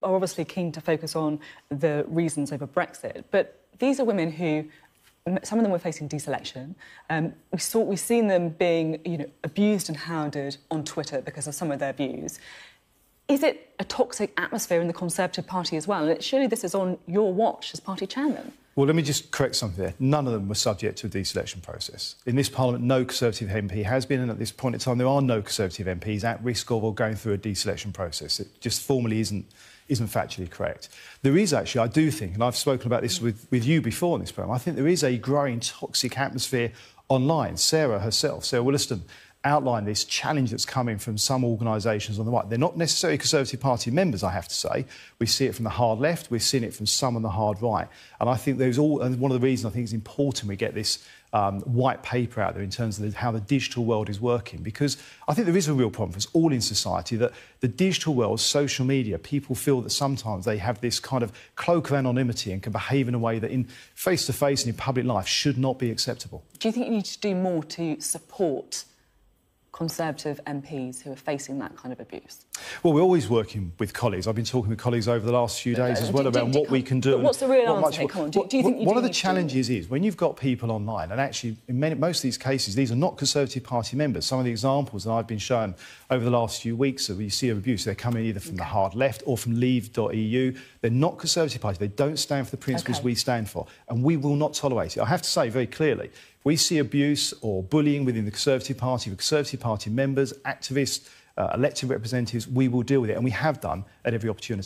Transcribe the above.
are obviously keen to focus on the reasons over Brexit, but these are women who, some of them were facing deselection. We've seen them being, abused and hounded on Twitter because of some of their views. Is it a toxic atmosphere in the Conservative Party as well? And surely this is on your watch as party chairman. Well, let me just correct something there. None of them were subject to a deselection process. In this Parliament, no Conservative MP has been, and at this point in time, there are no Conservative MPs at risk of or going through a deselection process. It just formally isn't factually correct. There is actually, I do think, and I've spoken about this with you before in this programme, I think there is a growing toxic atmosphere online. Sarah Williston, outlined this challenge that's coming from some organisations on the right. They're not necessarily Conservative Party members, I have to say. We see it from the hard left, we've seen it from some on the hard right. And I think and one of the reasons I think it's important we get this white paper out there in terms of how the digital world is working, because I think there is a real problem for us all in society that the digital world, social media, people feel that sometimes they have this kind of cloak of anonymity and can behave in a way that in face-to-face and in public life should not be acceptable. Do you think you need to do more to support Conservative MPs who are facing that kind of abuse? Well, we're always working with colleagues. I've been talking with colleagues over the last few days as well about what we can do. But what's the real answer here? Come on, do you think one of the challenges is when you've got people online, and actually in most of these cases, these are not Conservative Party members. Some of the examples that I've been shown over the last few weeks of you see of abuse, they're coming either from the hard left or from leave.eu. They're not Conservative Party. They don't stand for the principles we stand for, and we will not tolerate it. I have to say very clearly, if we see abuse or bullying within the Conservative Party, with Conservative Party members, activists, elected representatives, we will deal with it, and we have done at every opportunity.